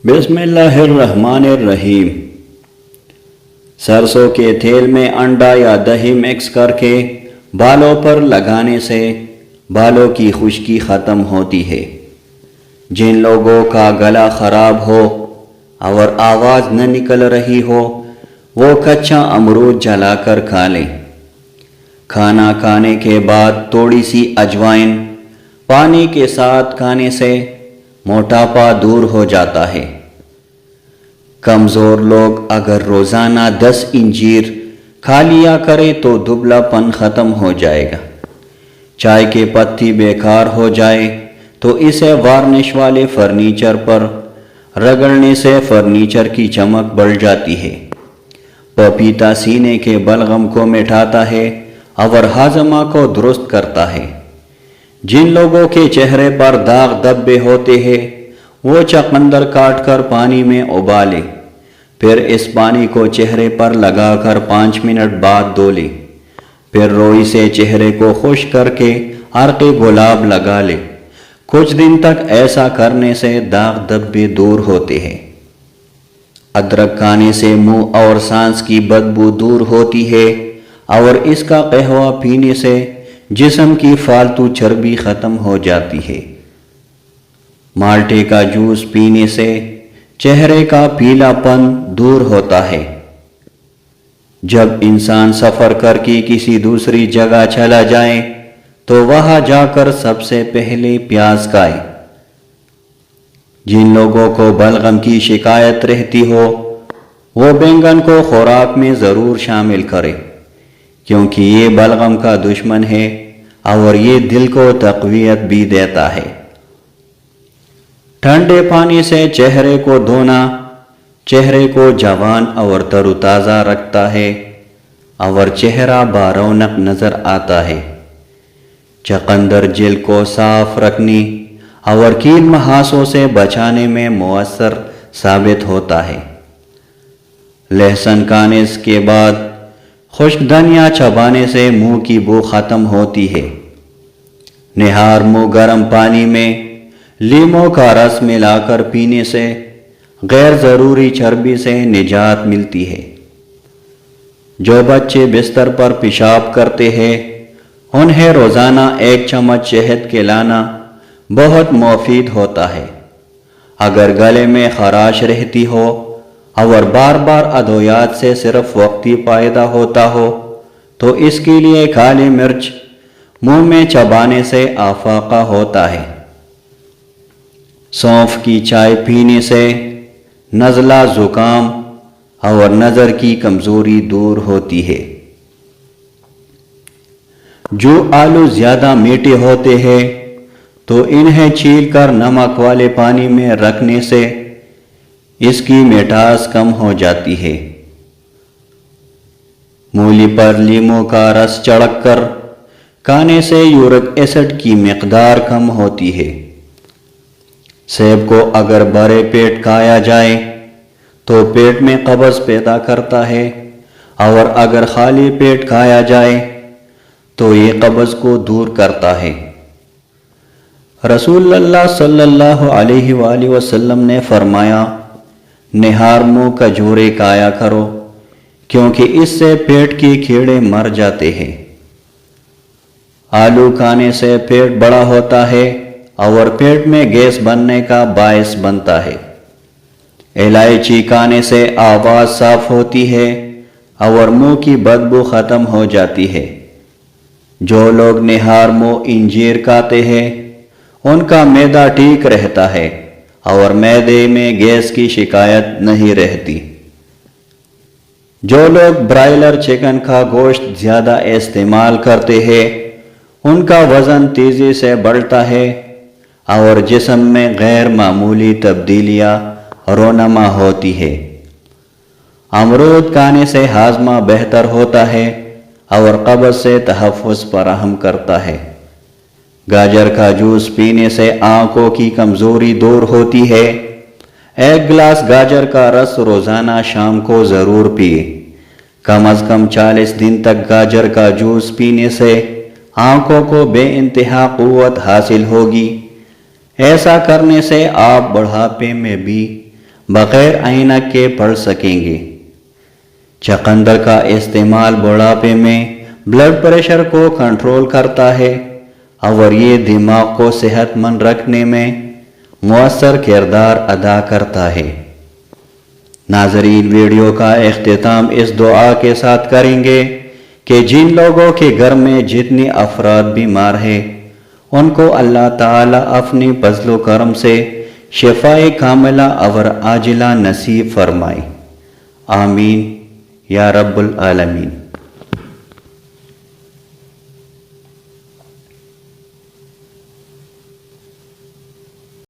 بسم اللہ الرحمن الرحیم۔ سرسوں کے تیل میں انڈا یا دہی مکس کر کے بالوں پر لگانے سے بالوں کی خشکی ختم ہوتی ہے۔ جن لوگوں کا گلا خراب ہو اور آواز نہ نکل رہی ہو وہ کچا امرود جلا کر کھا لیں۔ کھانا کھانے کے بعد تھوڑی سی اجوائن پانی کے ساتھ کھانے سے موٹاپا دور ہو جاتا ہے۔ کمزور لوگ اگر روزانہ 10 انجیر کھا لیا کرے تو دبلا پن ختم ہو جائے گا۔ چائے کی پتی بیکار ہو جائے تو اسے وارنش والے فرنیچر پر رگڑنے سے فرنیچر کی چمک بڑھ جاتی ہے۔ پپیتا سینے کے بلغم کو مٹاتا ہے اور ہاضمہ کو درست کرتا ہے۔ جن لوگوں کے چہرے پر داغ دھبے ہوتے ہیں وہ چقندر کاٹ کر پانی میں ابالے، پھر اس پانی کو چہرے پر لگا کر 5 منٹ بعد دھو لے، پھر روئی سے چہرے کو خشک کر کے عرق گلاب لگا لے۔ کچھ دن تک ایسا کرنے سے داغ دھبے دور ہوتے ہیں۔ ادرک کھانے سے منہ اور سانس کی بدبو دور ہوتی ہے اور اس کا قہوہ پینے سے جسم کی فالتو چربی ختم ہو جاتی ہے۔ مالٹے کا جوس پینے سے چہرے کا پیلا پن دور ہوتا ہے۔ جب انسان سفر کر کے کسی دوسری جگہ چلا جائے تو وہاں جا کر سب سے پہلے پیاز کھائے۔ جن لوگوں کو بلغم کی شکایت رہتی ہو وہ بینگن کو خوراک میں ضرور شامل کرے، کیونکہ یہ بلغم کا دشمن ہے اور یہ دل کو تقویت بھی دیتا ہے۔ ٹھنڈے پانی سے چہرے کو دھونا چہرے کو جوان اور تر و تازہ رکھتا ہے اور چہرہ بارونق نظر آتا ہے۔ چقندر جلد کو صاف رکھنے اور کیل مہاسوں سے بچانے میں مؤثر ثابت ہوتا ہے۔ لہسن کھانے کے بعد خشک دھنیا چبانے سے منہ کی بو ختم ہوتی ہے۔ نہار منہ گرم پانی میں لیموں کا رس ملا کر پینے سے غیر ضروری چربی سے نجات ملتی ہے۔ جو بچے بستر پر پیشاب کرتے ہیں انہیں روزانہ 1 چمچ شہد کھلانا بہت مفید ہوتا ہے۔ اگر گلے میں خراش رہتی ہو اور بار بار ادویات سے صرف وقتی فائدہ ہوتا ہو تو اس کے لیے کالی مرچ منہ میں چبانے سے افاقہ ہوتا ہے۔ سونف کی چائے پینے سے نزلہ زکام اور نظر کی کمزوری دور ہوتی ہے۔ جو آلو زیادہ میٹھے ہوتے ہیں تو انہیں چھیل کر نمک والے پانی میں رکھنے سے اس کی مٹھاس کم ہو جاتی ہے۔ مولی پر لیموں کا رس چڑک کر کھانے سے یورک ایسڈ کی مقدار کم ہوتی ہے۔ سیب کو اگر بھرے پیٹ کھایا جائے تو پیٹ میں قبض پیدا کرتا ہے اور اگر خالی پیٹ کھایا جائے تو یہ قبض کو دور کرتا ہے۔ رسول اللہ صلی اللہ علیہ وآلہ وسلم نے فرمایا، نہار منہ کھجورے کھایا کرو کیونکہ اس سے پیٹ کے کیڑے مر جاتے ہیں۔ آلو کھانے سے پیٹ بڑا ہوتا ہے اور پیٹ میں گیس بننے کا باعث بنتا ہے۔ الائچی کھانے سے آواز صاف ہوتی ہے اور منہ کی بدبو ختم ہو جاتی ہے۔ جو لوگ نہار منہ انجیر کھاتے ہیں ان کا معدہ ٹھیک رہتا ہے اور معدے میں گیس کی شکایت نہیں رہتی۔ جو لوگ برائلر چکن کا گوشت زیادہ استعمال کرتے ہیں ان کا وزن تیزی سے بڑھتا ہے اور جسم میں غیر معمولی تبدیلیاں رونما ہوتی ہے۔ امرود کھانے سے ہاضمہ بہتر ہوتا ہے اور قبض سے تحفظ فراہم کرتا ہے۔ گاجر کا جوس پینے سے آنکھوں کی کمزوری دور ہوتی ہے۔ 1 گلاس گاجر کا رس روزانہ شام کو ضرور پیے۔ کم از کم 40 دن تک گاجر کا جوس پینے سے آنکھوں کو بے انتہا قوت حاصل ہوگی۔ ایسا کرنے سے آپ بڑھاپے میں بھی بغیر اینک کے پڑھ سکیں گے۔ چقندر کا استعمال بڑھاپے میں بلڈ پریشر کو کنٹرول کرتا ہے اور یہ دماغ کو صحت مند رکھنے میں مؤثر کردار ادا کرتا ہے۔ ناظرین، ویڈیو کا اختتام اس دعا کے ساتھ کریں گے کہ جن لوگوں کے گھر میں جتنے افراد بیمار ہیں ان کو اللہ تعالی اپنی فضل و کرم سے شفائے کاملہ اور عاجلہ نصیب فرمائے۔ آمین یا رب العالمین۔